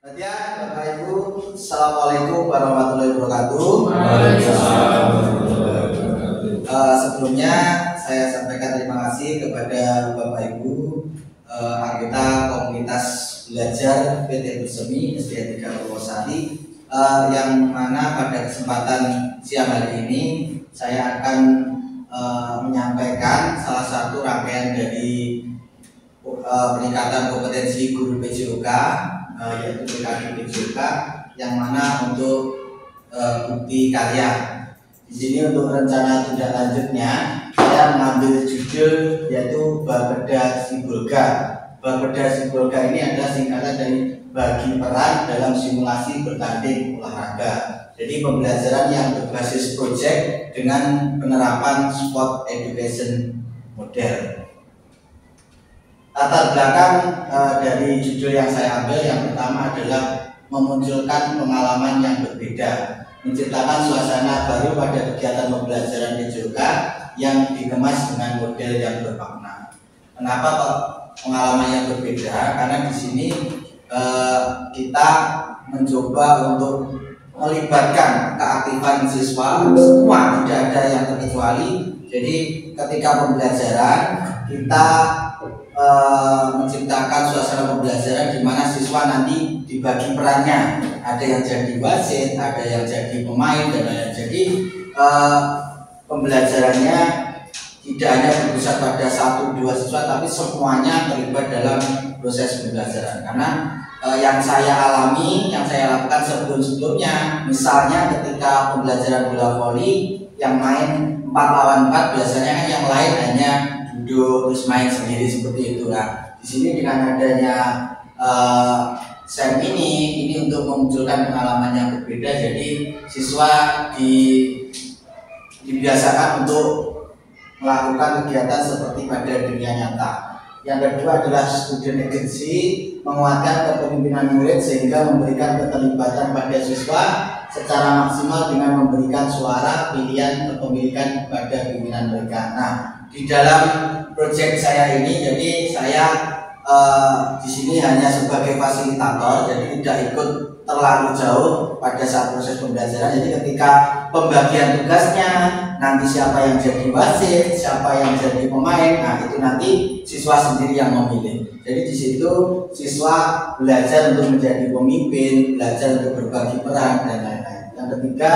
Bapak Ibu, Assalamualaikum warahmatullahi wabarakatuh. Sebelumnya saya sampaikan terima kasih kepada Bapak Ibu anggota komunitas belajar PT Bersemi SD 3 Purwosari, yang mana pada kesempatan siang hari ini saya akan menyampaikan salah satu rangkaian dari peningkatan kompetensi guru PJOK, yaitu PJOK, yang mana untuk bukti karya. Di sini untuk rencana tindak lanjutnya saya mengambil judul yaitu Bapeda Sibolga. Bapeda Sibolga ini adalah singkatan dari bagi peran dalam simulasi bertanding olahraga. Jadi pembelajaran yang berbasis proyek dengan penerapan sport education model. Latar belakang dari judul yang saya ambil yang pertama adalah memunculkan pengalaman yang berbeda, menciptakan suasana baru pada kegiatan pembelajaran PJOK yang dikemas dengan model yang bermakna. Kenapa kok pengalaman yang berbeda? Karena di sini kita mencoba untuk melibatkan keaktifan siswa semua, tidak ada yang terkecuali. Jadi ketika pembelajaran kita menciptakan suasana pembelajaran di mana siswa nanti dibagi perannya, ada yang jadi wasit, ada yang jadi pemain, dan lain-lain. Jadi pembelajarannya tidak hanya berpusat pada 1-2 siswa, tapi semuanya terlibat dalam proses pembelajaran. Karena yang saya alami, yang saya lakukan sebelum-sebelumnya, misalnya ketika pembelajaran bola voli yang main 4 lawan 4, biasanya kan yang lain hanya duduk terus main sendiri seperti itu. Nah, di sini dengan adanya SEM ini untuk memunculkan pengalaman yang berbeda. Jadi siswa dibiasakan untuk melakukan kegiatan seperti pada dunia nyata. Yang kedua adalah student agency, menguatkan kepemimpinan murid sehingga memberikan keterlibatan pada siswa secara maksimal dengan memberikan suara pilihan kepemilikan kepada pimpinan mereka. Nah, di dalam proyek saya ini, jadi saya di sini hanya sebagai fasilitator, jadi tidak ikut terlalu jauh pada saat proses pembelajaran. Jadi ketika pembagian tugasnya, nanti siapa yang jadi wasit, siapa yang jadi pemain, nah itu nanti siswa sendiri yang memilih. Jadi di situ siswa belajar untuk menjadi pemimpin, belajar untuk berbagi peran dan lain-lain. Yang ketiga,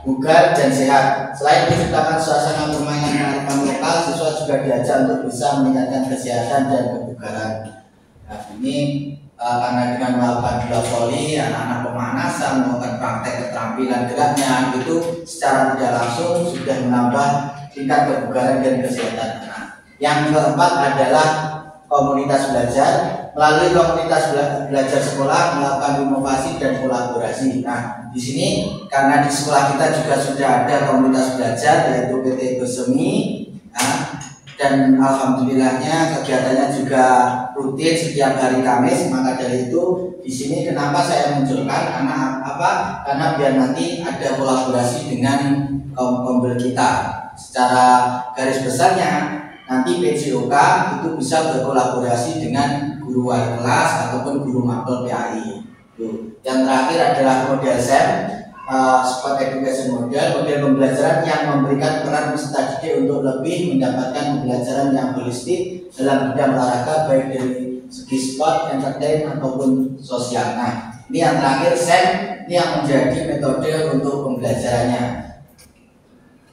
bugar dan sehat. Selain menciptakan suasana permainan kearifan lokal, siswa juga diajar untuk bisa meningkatkan kesehatan dan kebugaran. Nah, ini karena dengan melakukan bola voli, anak-anak pemanasan, melakukan praktek keterampilan geraknya, itu secara tidak langsung sudah menambah tingkat kebugaran dan kesehatan anak. Yang keempat adalah komunitas belajar. Melalui komunitas belajar sekolah melakukan inovasi dan kolaborasi. Nah, di sini karena di sekolah kita juga sudah ada komunitas belajar yaitu PT Bersemi, dan alhamdulillahnya kegiatannya juga rutin setiap hari Kamis. Maka dari itu di sini kenapa saya munculkan, karena apa? Karena biar nanti ada kolaborasi dengan kaum kita. Secara garis besarnya nanti PJOK itu bisa berkolaborasi dengan guru wali kelas ataupun guru mapel PAI. Yang terakhir adalah model SEM, Sport Education Model, model pembelajaran yang memberikan peran peserta didik untuk lebih mendapatkan pembelajaran yang holistik dalam bidang olahraga, baik dari segi sport, entertain ataupun sosial. Nah, ini yang terakhir SEM, ini yang menjadi metode untuk pembelajarannya.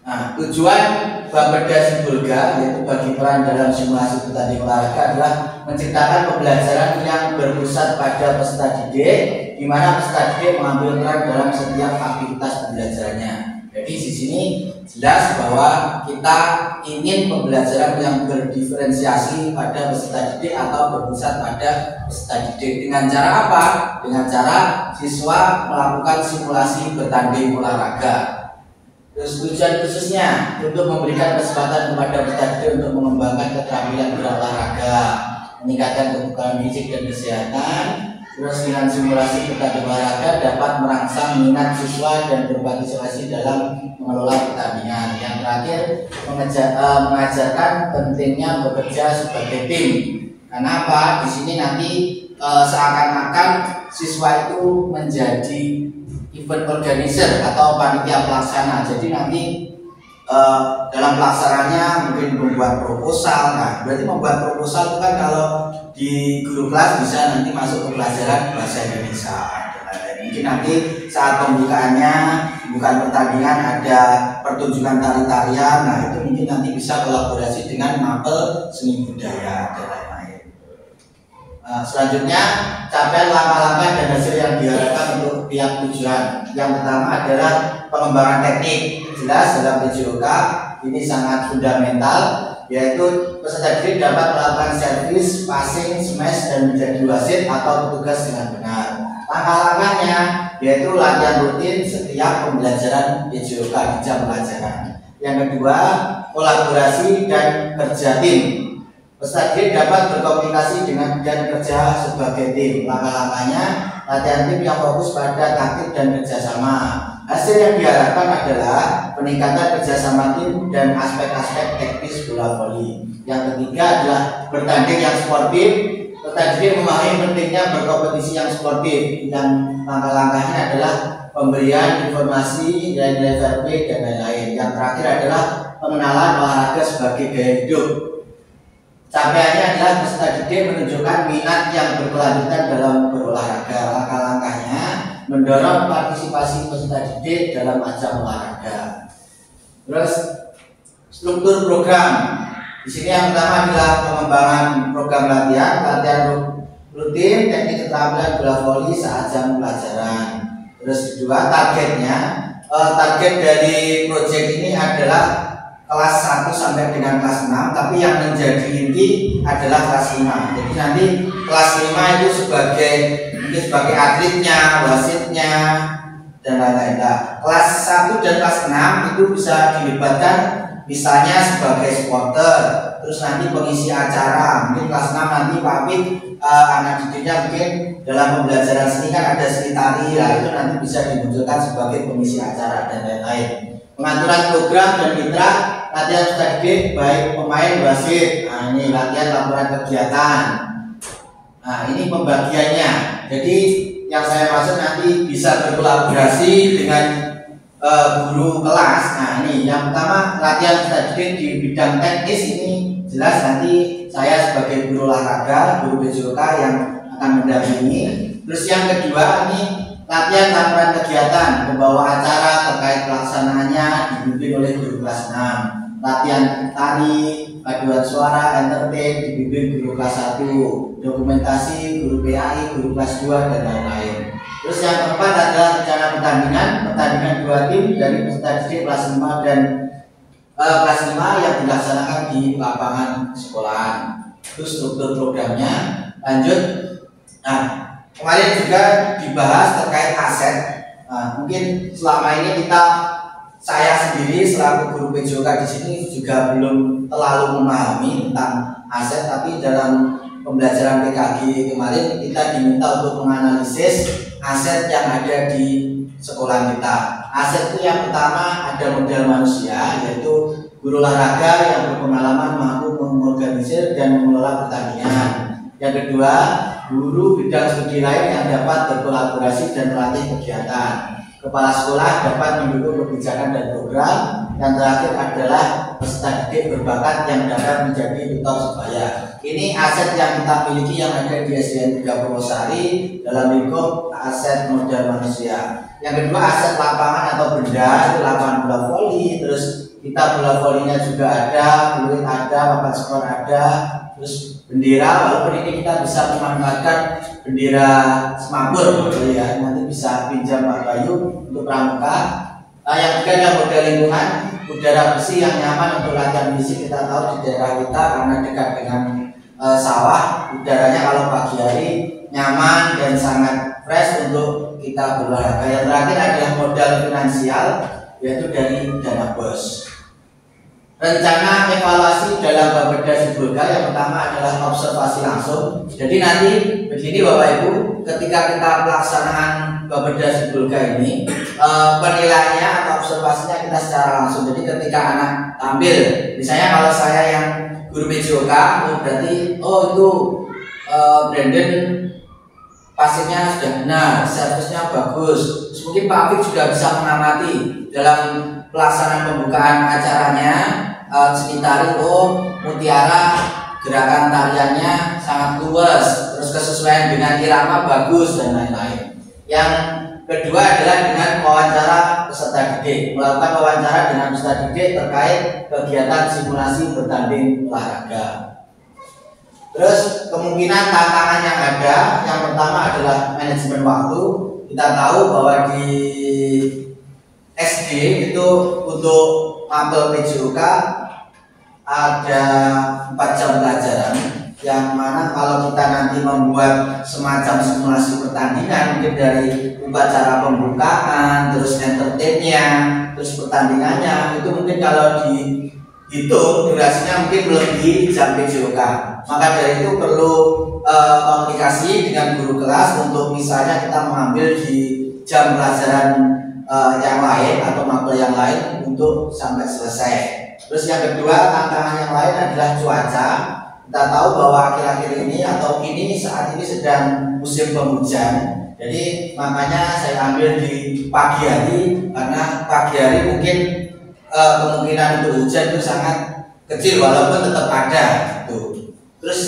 Nah, tujuan Bapeda Sibolga yaitu bagi peran dalam simulasi bertanding olahraga adalah menciptakan pembelajaran yang berpusat pada peserta didik, di mana peserta didik mengambil peran dalam setiap aktivitas pembelajarannya. Jadi di sini jelas bahwa kita ingin pembelajaran yang berdiferensiasi pada peserta didik atau berpusat pada peserta didik. Dengan cara apa? Dengan cara siswa melakukan simulasi bertanding olahraga. Terus tujuan khususnya untuk memberikan kesempatan kepada peserta didik untuk mengembangkan keterampilan berolahraga, meningkatkan kebugaran fisik dan kesehatan. Terus dengan simulasi bertanding olahraga dapat merangsang minat siswa dan berpartisipasi dalam mengelola pertandingan. Yang terakhir, mengajarkan pentingnya bekerja sebagai tim. Kenapa? Di sini nanti seakan-akan siswa itu menjadi event organizer atau panitia pelaksana. Jadi nanti dalam pelaksanaannya mungkin membuat proposal. Nah, berarti membuat proposal itu kan kalau di guru kelas bisa nanti masuk ke pelajaran bahasa Indonesia. Mungkin nanti saat pembukaannya, bukan pertandingan, ada pertunjukan tari-tarian. Nah, itu mungkin nanti bisa kolaborasi dengan mapel seni budaya dan lain-lain. Selanjutnya, capaian langkah-langkah dan hasil yang diharapkan untuk pihak tujuan. Yang pertama adalah pengembangan teknik. Jelas dalam PJOK ini sangat fundamental, yaitu peserta didik dapat melakukan servis, passing, smash, dan menjadi wasit atau petugas dengan benar. Langkah-langkahnya yaitu latihan rutin setiap pembelajaran PJOK di jam pelajaran. Yang kedua, kolaborasi dan kerja tim. Peserta didik dapat berkomunikasi dengan dan kerja sebagai tim. Langkah-langkahnya latihan tim yang fokus pada taktik dan kerjasama. Hasil yang diharapkan adalah peningkatan kerjasama tim dan aspek-aspek teknis bola voli. Yang ketiga adalah bertanding yang sportif. Peserta didik memahami pentingnya berkompetisi yang sportif. Yang langkah-langkahnya adalah pemberian informasi dan nilai fair play dan lain-lain. Yang terakhir adalah pengenalan olahraga sebagai gaya hidup. Capaiannya adalah peserta didik menunjukkan minat yang berkelanjutan dalam berolahraga. Langkah-langkahnya mendorong partisipasi peserta didik dalam ajang olahraga. Terus struktur program. Di sini yang pertama adalah pengembangan program latihan rutin, teknik keterampilan bola voli saat jam pelajaran. Terus kedua, targetnya, target dari proyek ini adalah kelas 1 sampai dengan kelas 6, tapi yang menjadi inti adalah kelas 5. Jadi nanti kelas 5 itu sebagai atletnya, wasitnya, dan lain-lain. Nah, kelas 1 dan kelas 6 itu bisa dilibatkan misalnya sebagai supporter, terus nanti pengisi acara. Mungkin kelas 6 nanti Pak Apit, anak didiknya mungkin dalam pembelajaran seni kan ada seni tari, lah itu nanti bisa dimunculkan sebagai pengisi acara dan lain-lain. Pengaturan program dan mitra latihan peserta didik baik pemain wasit. Nah, ini latihan laporan kegiatan. Nah, ini pembagiannya. Jadi yang saya maksud nanti bisa berkolaborasi dengan guru kelas. Nah, ini yang pertama latihan peserta didik di bidang teknis, ini jelas nanti saya sebagai guru olahraga, guru PJOK yang akan mendampingi. Terus yang kedua ini latihan laporan kegiatan, pembawa acara terkait pelaksanaannya dibimbing oleh guru kelas 6. Latihan tari, paduan suara, entertain dibimbing guru kelas 1. Dokumentasi guru PAI, guru kelas 2 dan lain-lain. Terus yang keempat adalah rencana pertandingan 2 tim dari peserta didik kelas 5 dan kelas 5 yang dilaksanakan di lapangan sekolahan. Itu struktur programnya. Lanjut. Nah, kemarin juga dibahas terkait aset. Nah, mungkin selama ini saya sendiri selaku guru PJOK di sini juga belum terlalu memahami tentang aset, tapi dalam pembelajaran PKG kemarin kita diminta untuk menganalisis aset yang ada di sekolah kita. Aset itu yang pertama ada modal manusia, yaitu guru olahraga yang berpengalaman mampu mengorganisir dan mengelola pertandingan. Yang kedua, guru bidang studi lain yang dapat berkolaborasi dan melatih kegiatan. Kepala sekolah dapat mendukung kebijakan dan program. Yang terakhir adalah peserta didik berbakat yang dapat menjadi tutor sebaya. Ini aset yang kita miliki yang ada di SDN 3 Purwosari dalam lingkup aset modal manusia. Yang kedua aset lapangan atau benda, itu lapangan bola voli. Terus kita bola volinya juga ada, peluit ada, papan skor ada. Terus bendera, walaupun ini kita bisa memanfaatkan bendera Semapur, ya nanti bisa pinjam Pak Bayu untuk pramuka. Yang ketiga adalah modal lingkungan, udara bersih yang nyaman untuk latihan fisik. Kita tahu di daerah kita karena dekat dengan sawah, udaranya kalau pagi hari nyaman dan sangat fresh untuk kita berolahraga. Yang terakhir adalah modal finansial, yaitu dari dana BOS. Rencana evaluasi dalam Bapeda Sibolga yang pertama adalah observasi langsung. Jadi nanti begini Bapak Ibu, ketika kita pelaksanaan Bapeda Sibolga ini, penilaiannya atau observasinya kita secara langsung. Jadi ketika anak tampil, misalnya kalau saya yang guru PJOK, berarti itu Brandon pasifnya sudah benar, servisnya bagus. Terus mungkin Pak Afif juga bisa mengamati dalam pelaksanaan pembukaan acaranya, Cenitari, Mutiara gerakan tariannya sangat luas, terus kesesuaian dengan irama bagus dan lain-lain. Yang kedua adalah dengan wawancara peserta didik, melakukan wawancara dengan peserta didik terkait kegiatan simulasi bertanding olahraga. Terus kemungkinan tantangan yang ada, yang pertama adalah manajemen waktu. Kita tahu bahwa di SD itu untuk mapel PJOK ada 4 jam pelajaran, yang mana kalau kita nanti membuat semacam simulasi pertandingan, mungkin dari upacara pembukaan, terus entertainnya, terus pertandingannya, itu mungkin kalau dihitung durasinya mungkin melebihi jam PJOK. Maka dari itu perlu komunikasi dengan guru kelas untuk misalnya kita mengambil di jam pelajaran yang lain atau mapel yang lain untuk sampai selesai. Terus yang kedua, tantangan yang lain adalah cuaca. Kita tahu bahwa akhir-akhir ini atau saat ini sedang musim penghujan. Jadi makanya saya ambil di pagi hari, karena pagi hari mungkin kemungkinan untuk hujan itu sangat kecil walaupun tetap ada. Gitu. Terus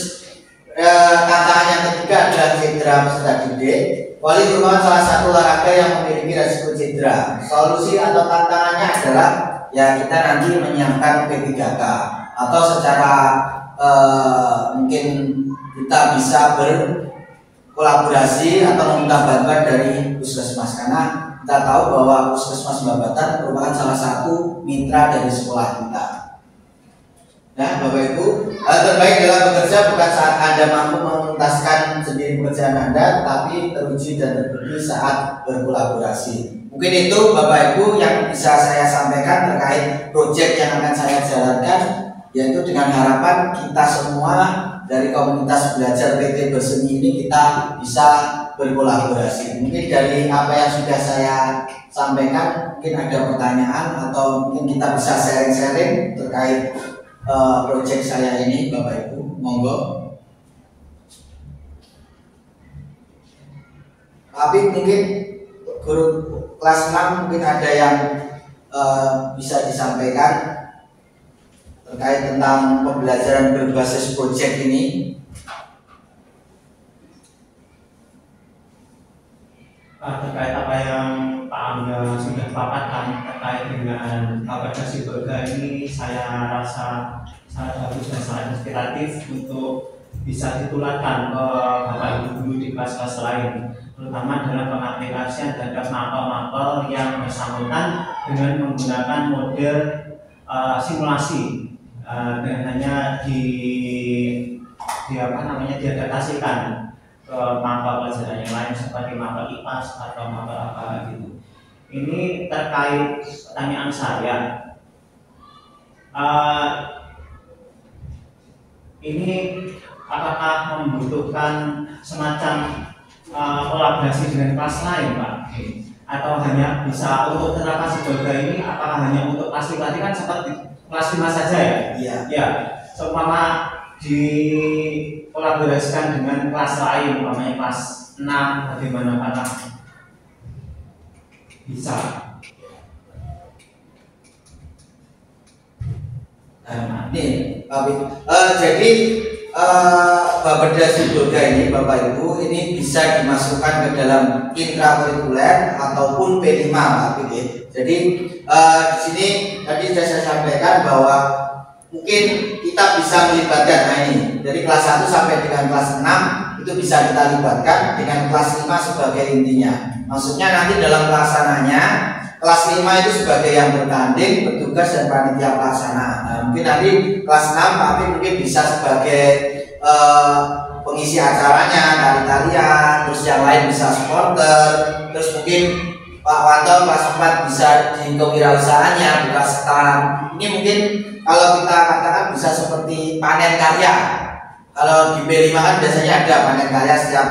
tantangan yang ketiga adalah cedera peserta didik. Voli merupakan salah satu olahraga yang memiliki resiko cedera. Solusi atau tantangannya adalah ya kita nanti menyiapkan P3K atau secara mungkin kita bisa berkolaborasi atau meminta bantuan dari puskesmas, karena kita tahu bahwa puskesmas Babatan merupakan salah satu mitra dari sekolah kita. Nah, Bapak Ibu, hal terbaik dalam bekerja bukan saat Anda mampu menuntaskan sendiri pekerjaan Anda, tapi teruji dan terbukti saat berkolaborasi. Mungkin itu Bapak Ibu yang bisa saya sampaikan terkait proyek yang akan saya jalankan, yaitu dengan harapan kita semua dari komunitas belajar PT Berseni ini kita bisa berkolaborasi. Mungkin dari apa yang sudah saya sampaikan, mungkin ada pertanyaan atau mungkin kita bisa sharing-sharing terkait proyek saya ini, Bapak Ibu, monggo. Tapi mungkin guru kelas 6 mungkin ada yang bisa disampaikan terkait tentang pembelajaran berbasis proyek ini. Terkait apa yang Pak Angga sudah paparkan terkait dengan aplikasi Berga ini, saya rasa sangat bagus dan sangat inspiratif untuk bisa ditularkan ke Bapak Ibu guru di kelas-kelas lain, terutama dalam pengaplikasian terhadap mapel-mapel yang bersangkutan dengan menggunakan model simulasi dan hanya diadaptasikan ke mapel pelajaran yang lain seperti mapel IPAS atau mapel apa gitu. Ini terkait pertanyaan saya, ini apakah membutuhkan semacam kolaborasi dengan kelas lain, Pak? Atau hanya bisa untuk terapan sebagai ini, apakah hanya untuk kelas 5 tadi kan seperti kelas 5 saja ya? Iya. Ya, seumpama dikolaborasikan dengan kelas lain, umpamanya kelas 6, bagaimana Pak? Bisa. Nah, ini jadi Babeda Sibolga ini Bapak Ibu ini bisa dimasukkan ke dalam intrakurikuler ataupun P5 Pak. Jadi di sini tadi sudah saya sampaikan bahwa mungkin kita bisa melibatkan, nah ini dari kelas 1 sampai dengan kelas 6 itu bisa kita libatkan dengan kelas 5 sebagai intinya. Maksudnya nanti dalam pelaksananya kelas 5 itu sebagai yang bertanding, petugas dan panitia pelaksana. Nah, mungkin nanti kelas 6 Pak Afif mungkin bisa sebagai pengisi acaranya, tari-tarian, terus yang lain bisa supporter, terus mungkin Pak Wanto kelas 4 bisa di kewirausahaannya, buka stand. Ini mungkin kalau kita katakan bisa seperti panen karya. Kalau di B5 kan biasanya ada panen karya setiap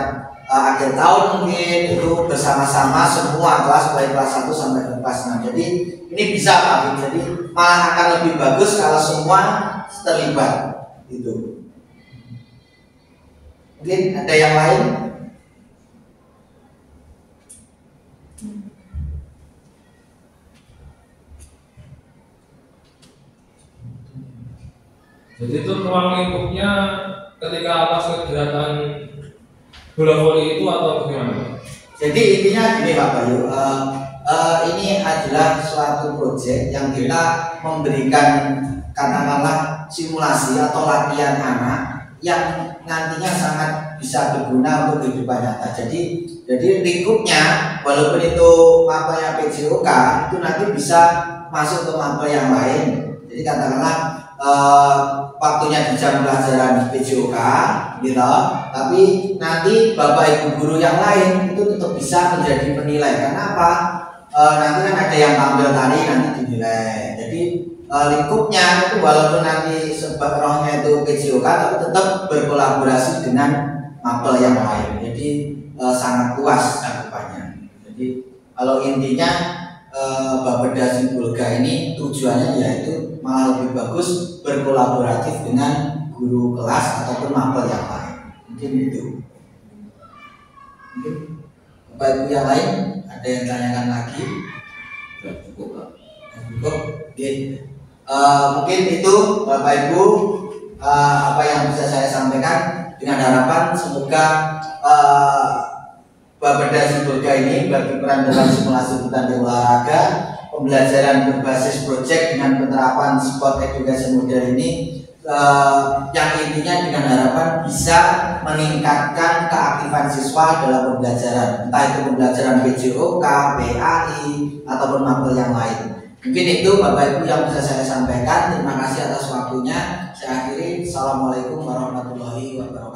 akhir tahun, mungkin itu bersama-sama semua kelas dari kelas 1 sampai ke kelas 6. Jadi ini bisa Pak, jadi malah akan lebih bagus kalau semua terlibat gitu. Mungkin ada yang lain? Jadi itu ruang lingkupnya ketika pas kegiatan bola voli itu atau bagaimana? Jadi intinya gini Pak Bayu, ini adalah suatu proyek yang kita memberikan katakanlah simulasi atau latihan anak yang nantinya sangat bisa berguna untuk kehidupan nyata. Jadi lingkupnya walaupun itu mapelnya PJOK itu nanti bisa masuk ke mapel yang lain. Jadi katakanlah waktunya di jam pelajaran PJOK gitu, tapi nanti bapak ibu guru yang lain itu tetap bisa menjadi penilai. Karena apa? Nanti kan ada yang tampil tari nanti dinilai. Jadi lingkupnya itu walaupun nanti sebab rohnya itu PJOK tapi tetap berkolaborasi dengan mapel yang lain. Jadi sangat luas cakupannya. Jadi kalau intinya Bapeda Sibolga ini tujuannya yaitu malah lebih bagus berkolaboratif dengan guru kelas ataupun mapel yang lain. Mungkin itu. Mungkin Bapak Ibu yang lain ada yang tanyakan lagi? Cukup. Oke. Mungkin itu Bapak Ibu apa yang bisa saya sampaikan, dengan harapan semoga Bapeda Sibolga ini bagi peran dalam simulasi hutan di olahraga, pembelajaran berbasis proyek dengan penerapan sport education model ini yang intinya dengan harapan bisa meningkatkan keaktifan siswa dalam pembelajaran, entah itu pembelajaran PJOK, PAI ataupun mapel yang lain. Mungkin itu Bapak Ibu yang bisa saya sampaikan. Terima kasih atas waktunya. Saya akhiri. Assalamualaikum warahmatullahi wabarakatuh.